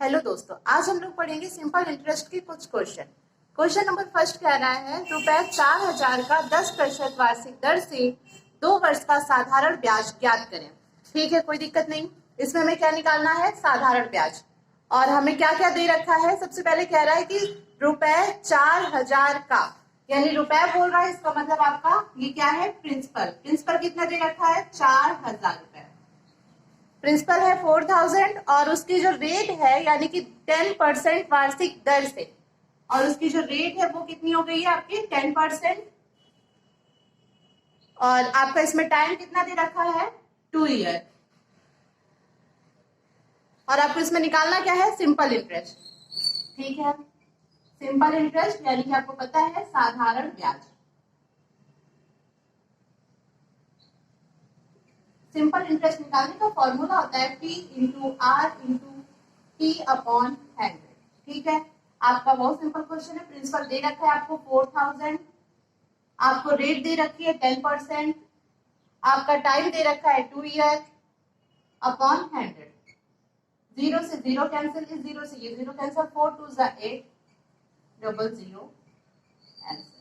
Hello दोस्तों, आज हम लोग पढ़ेंगे सिंपल इंटरेस्ट के कुछ क्वेश्चन। क्वेश्चन नंबर फर्स्ट कह रहा है रुपए 4,000 का 10% वार्षिक दर से 2 वर्ष का साधारण ब्याज ज्ञात करें। ठीक है, कोई दिक्कत नहीं। इसमें हमें क्या निकालना है? साधारण ब्याज। और हमें क्या क्या दे रखा है? सबसे पहले कह रहा है कि रुपए 4,000 का, यानी रुपए बोल रहा है, इसका मतलब आपका ये क्या है? प्रिंसिपल। प्रिंसिपल कितना दे रखा है? 4,000 रुपए। प्रिंसिपल है 4,000 और उसकी जो रेट है यानी कि 10% वार्षिक दर से, और उसकी जो रेट है वो कितनी हो गई है आपकी? 10%। और आपका इसमें टाइम कितना दे रखा है? 2 ईयर। और आपको इसमें निकालना क्या है? Simple interest. ठीक है, सिंपल इंटरेस्ट यानी कि आपको पता है साधारण ब्याज। सिंपल इंटरेस्ट निकालने का फॉर्मूला होता है P into R into T upon 100। ठीक है, आपका बहुत सिंपल क्वेश्चन है। प्रिंसिपल दे रखा है आपको 4,000, आपको रेट दे रखी है 10%, आपका टाइम दे रखा है 2 ईयर अपॉन 100। 0 से 0 कैंसिल, इस 0 से ये 0 कैंसिल, 4 2 जा 8, 000 आंसर।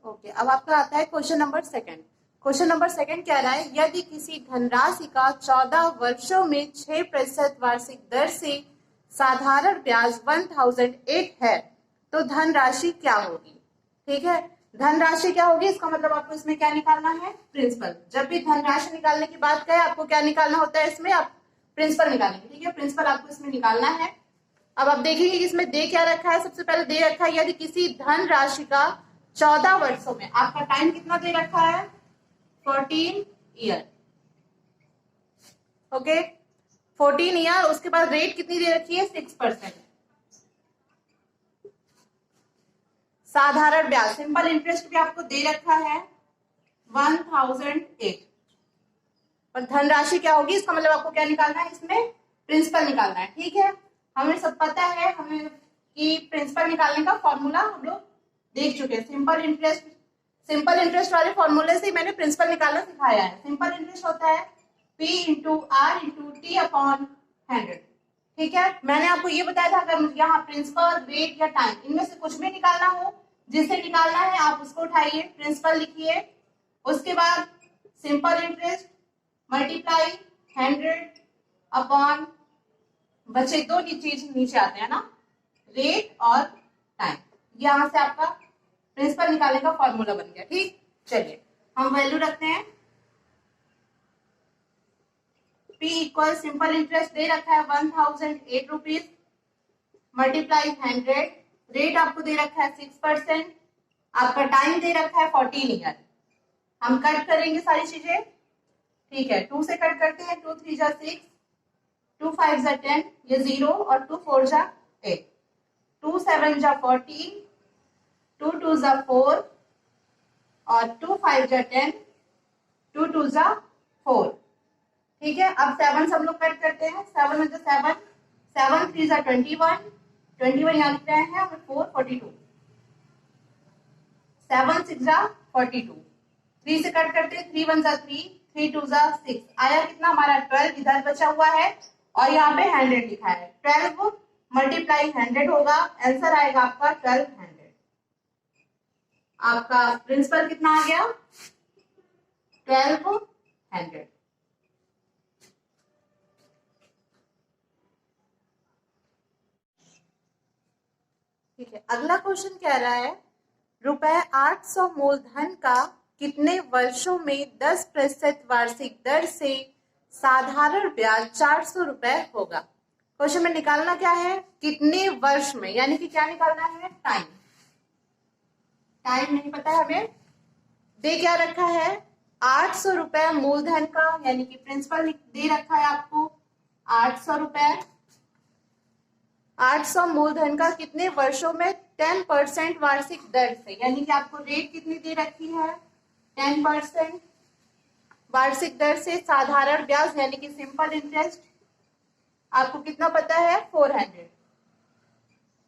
ओके, अब आपका आता है question number second. Question number second कह रहा है यदि किसी धनराशि का 14 वर्षों में 6% वार्षिक दर से साधारण ब्याज 1008 है तो धनराशि क्या होगी? ठीक है, धनराशि क्या होगी इसका मतलब आपको इसमें क्या निकालना है? प्रिंसिपल। जब भी धनराशि निकालने की बात करें आपको क्या निकालना होता है? इसमें आप प्रिंसिपल निकालेंगे। ठीक है, प्रिंसिपल आपको इसमें निकालना है। अब आप देखेंगे कि इसमें दे क्या रखा है। सबसे पहले दे रखा है यदि किसी धनराशि का 14 वर्षों में, आपका टाइम कितना दे रखा है? 14 ईयर। Okay, 14 year. उसके बाद रेट कितनी दे रखी है? 6%। साधारण ब्याज सिंपल इंटरेस्ट भी आपको दे रखा है 1008। और धनराशि क्या होगी इसका मतलब आपको क्या निकालना है? इसमें प्रिंसिपल निकालना है। ठीक है, हमें सब पता है हमें कि प्रिंसिपल निकालने का फॉर्मूला हम लोग देख चुके हैं। सिंपल इंटरेस्ट वाले फॉर्मूले से मैंने प्रिंसिपल निकालना सिखाया है। सिंपल इंटरेस्ट होता है P into R into T upon 100। ठीक है, मैंने आपको ये बताया था अगर यहाँ प्रिंसिपल, रेट या टाइम इनमें से कुछ भी निकालना हो, जिसे निकालना है आप उसको उठाइए, प्रिंसिपल लिखिए, उसके बाद सिंपल इंटरेस्ट मल्टीप्लाई 100 अपॉन, बचे दो चीज नीचे आते हैं ना, रेट और टाइम। यहां से आपका प्रिंसिपल निकालने का फॉर्मूला बन गया। ठीक, चलिए हम वैल्यू रखते हैं। P इक्वल सिंपल इंटरेस्ट दे रखा है 1008 रुपीज, मल्टीप्लाई 100, रेट आपको दे रखा है 6%, आपका टाइम दे रखा है 14 ईयर। हम कट करेंगे सारी चीजें। ठीक है, 2 से कट करते हैं, 2 3 जा 6, 2 5 जा 10, ये 0 और 2 4 जा 8, 2 7 जा 14, 2 2 जा 4 और 2 5 जा 10, 2 2 जा 4। ठीक है, अब 7 सब लोग कट करते हैं, 7 में 7, 7 3 जा 21, 21 यहाँ लिख रहे हैं, और 4 42, 7 6 जा 42, 3 से कट करते हैं, 3 1 जा 3, 3 2 जा 6, आया कितना हमारा? 12 इधर बचा हुआ है और यहाँ पे 100 लिखा है। 12 मल्टीप्लाई 100 होगा, आंसर आएगा आपका 1200। आपका प्रिंसिपल कितना आ गया? 1200। ठीक है, अगला क्वेश्चन कह रहा है रुपए 800 मूलधन का कितने वर्षों में 10% वार्षिक दर से साधारण ब्याज 400 रुपए होगा? क्वेश्चन में निकालना क्या है? कितने वर्ष में, यानी कि क्या निकालना है? टाइम। टाइम नहीं पता है हमें। दे क्या रखा है? 800 रुपए मूलधन का, यानी कि प्रिंसिपल दे रखा है आपको 800 रुपए। 800 मूलधन का कितने वर्षों में 10% वार्षिक दर से, यानी कि आपको रेट कितनी दे रखी है? 10% वार्षिक दर से साधारण ब्याज यानी कि सिंपल इंटरेस्ट आपको कितना पता है? 400।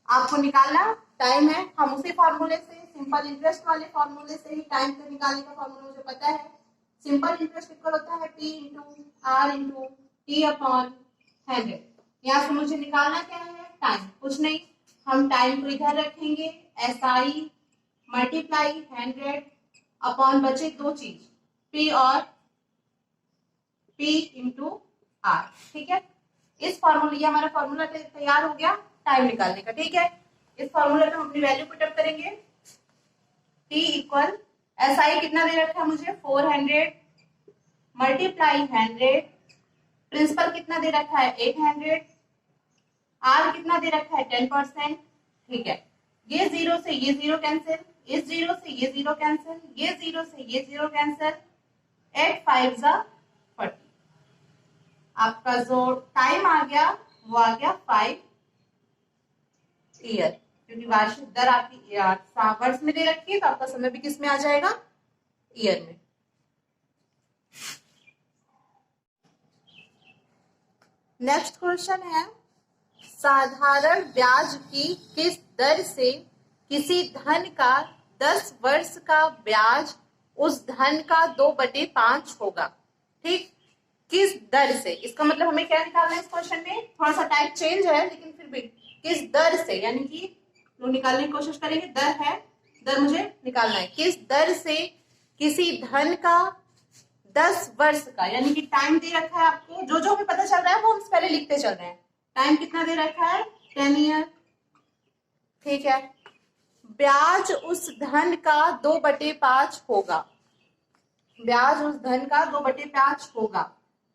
आपको निकालना टाइम है, हम उसी फॉर्मूले से, सिंपल इंटरेस्ट वाले फॉर्मूले से ही टाइम को निकालने का फॉर्मूला मुझे पता है। सिंपल इंटरेस्ट इक्वल होता है P into R into T upon 100। यहाँ से मुझे निकालना क्या है, टाइम, कुछ नहीं, हम टाइम को इधर रखेंगे, SI मल्टीप्लाई 100 अपॉन बचे दो चीज, P और P इंटू R। ठीक है, इस फॉर्मूला, ये हमारा फॉर्मूला तैयार हो गया टाइम निकालने का। ठीक है, इस फॉर्मूला में हम अपनी वैल्यू पुटअप करेंगे। T इक्वल SI कितना दे रखा है मुझे, 400 मल्टीप्लाई 100, प्रिंसिपल कितना दे रखा है 800, R कितना दे रखा है 10%। ठीक है, ये जीरो से ये जीरो कैंसिल, इस जीरो से ये जीरो कैंसिल, ये जीरो से ये जीरो कैंसिल, 8 5 जा 40। आपका जो टाइम आ गया वो आ गया 5 ईयर, क्योंकि वार्षिक दर आपकी वर्ष में दे रखी है तो आपका समय भी किस में आ जाएगा, ईयर में। नेक्स्ट क्वेश्चन है, साधारण ब्याज की किस दर से किसी धन का 10 वर्ष का ब्याज उस धन का 2/5 होगा। ठीक, किस दर से, इसका मतलब हमें क्या निकालना है इस क्वेश्चन में, थोड़ा सा टाइप चेंज है लेकिन फिर भी किस दर से, यानी कि लोग निकालने की कोशिश करेंगे, दर है, दर मुझे निकालना है, किस दर से किसी धन का 10 वर्ष का, यानी कि टाइम दे रखा है आपको, जो जो हमें पता चल रहा है वो हम पहले लिखते चल रहे हैं। टाइम कितना दे रखा है, 10 ईयर। ठीक है, ब्याज उस धन का 2/5 होगा, ब्याज उस धन का 2/5 होगा।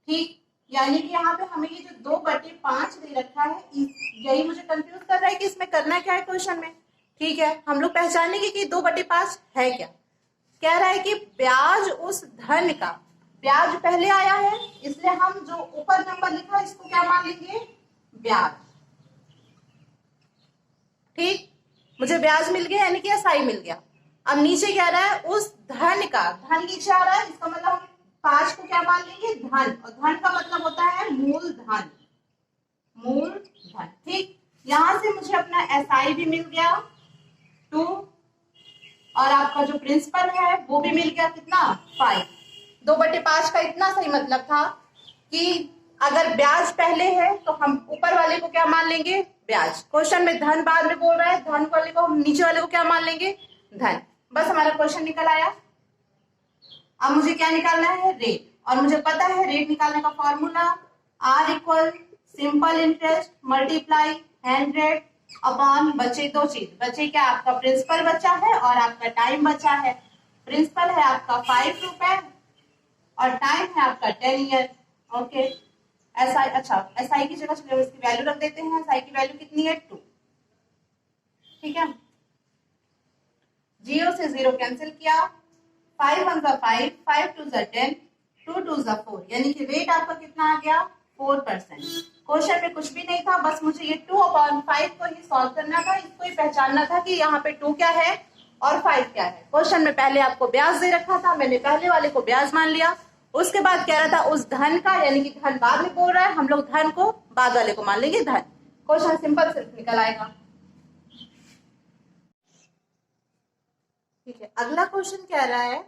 ठीक, यानी कि यहाँ पे हमें ये जो 2/5 दे रखा है, यही मुझे कंफ्यूज कर रहा है कि इसमें करना क्या है क्वेश्चन में। ठीक है, हम लोग पहचानेंगे कि 2/5 है क्या। कह रहा है कि ब्याज उस धन का, ब्याज पहले आया है इसलिए हम जो ऊपर नंबर लिखा है इसको क्या मान लेंगे, ब्याज। ठीक, मुझे ब्याज मिल गया यानी कि SI मिल गया। अब नीचे क्या रहा है, उस धन का, धन नीचे आ रहा है, इसका मतलब हम 5 को क्या मान लेंगे, धन, और धन का मतलब होता है मूलधन, मूलधन। ठीक, यहां से मुझे अपना SI भी मिल गया 2, और आपका जो प्रिंसिपल है वो भी मिल गया कितना, 5। 2/5 का इतना सही मतलब था कि अगर ब्याज पहले है तो हम ऊपर वाले को क्या मान लेंगे, ब्याज। क्वेश्चन में धन बाद में बोल रहा है, धन वाले को हम नीचे वाले को क्या मान लेंगे, धन। बस हमारा क्वेश्चन निकल आया। अब मुझे क्या निकालना है, रेट, और मुझे पता है रेट निकालने का formula, R equal simple interest multiply 100 upon बचे दो चीज, बचे क्या, आपका प्रिंसिपल बचा है और आपका टाइम बचा है। प्रिंसिपल है आपका 5 रुपए और टाइम है आपका 10 ईयर। ओके, SI, अच्छा SI की जगह चलिए इसकी वैल्यू रख देते हैं। SI की वैल्यू कितनी है, 2। ठीक है, 0 से 0 कैंसिल किया, 5 1 जा 5, 5 2 जा 10, 2 2 जा 4, यानी कि रेट आपका कितना आ गया, 4%। क्वेश्चन में कुछ भी नहीं था, बस मुझे ये 2/5 को ही सॉल्व करना था, इसको ही पहचानना था कि यहाँ पे 2 क्या है और 5 क्या है। क्वेश्चन में पहले आपको ब्याज दे रखा था, मैंने पहले वाले को ब्याज मान लिया, उसके बाद कह रहा था उस धन का, यानी कि धन बाद में बोल रहा है, हम लोग धन को बाद वाले को मान लेंगे धन। क्वेश्चन सिंपल सिर्फ निकल आएगा। ठीक है, अगला क्वेश्चन कह रहा है,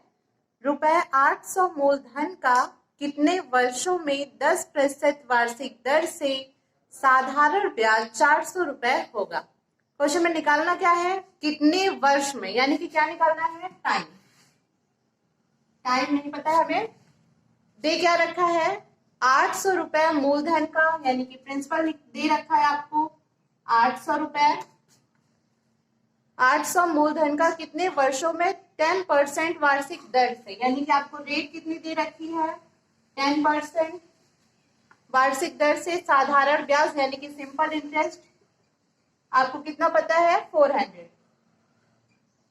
₹800 मूलधन का कितने वर्षों में 10% वार्षिक दर से साधारण ब्याज 400 रुपए होगा। क्वेश्चन में निकालना क्या है, कितने वर्ष में, यानी कि क्या निकालना है, टाइम। टाइम नहीं पता है हमें, दे क्या रखा है, 800 रुपए मूलधन का, यानी कि प्रिंसिपल दे रखा है आपको 800 रुपए। 800 मूलधन का कितने वर्षों में 10% वार्षिक दर से, यानी कि आपको रेट कितनी दे रखी है, 10% वार्षिक दर से साधारण ब्याज, यानी कि सिंपल इंटरेस्ट आपको कितना पता है, 400।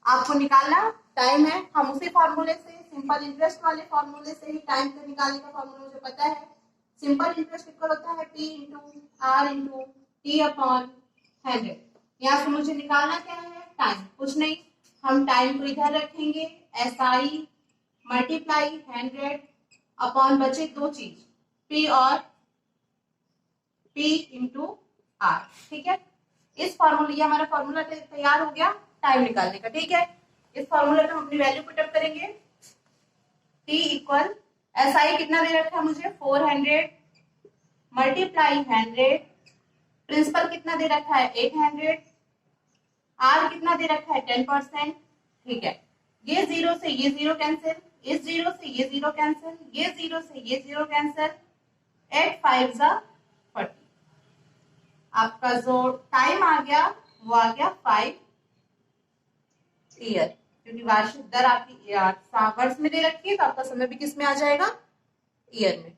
आपको निकालना टाइम है, हम उसी फॉर्मूले से, सिंपल इंटरेस्ट वाले फॉर्मूले से ही टाइम को निकालने का फॉर्मूला मुझे पता है। सिंपल इंटरेस्ट इक्वल होता है P into R into T upon 100। यहाँ से मुझे निकालना क्या है, टाइम, कुछ नहीं, हम टाइम को इधर रखेंगे, SI मल्टीप्लाई 100 अपॉन बचे दो चीज, P और P इंटू R। ठीक है, इस फॉर्मूले, ये हमारा फॉर्मूला तैयार हो गया टाइम निकालने का। ठीक है, इस फॉर्मूले में हम अपनी वैल्यू पुटअप करेंगे। T इक्वल SI कितना दे रखा है मुझे, 400 मल्टीप्लाई 100, प्रिंसिपल कितना दे रखा है 800, आर कितना दे रखा है 10%। ठीक है, ये जीरो से ये जीरो कैंसिल, इस जीरो से ये जीरो कैंसिल, ये जीरो से ये जीरो कैंसिल, 8 5 जा 40। आपका जो टाइम आ गया वो आ गया 5 ईयर, क्योंकि वार्षिक दर आपकी वर्ष में दे रखी है तो आपका समय भी किस में आ जाएगा, ईयर में।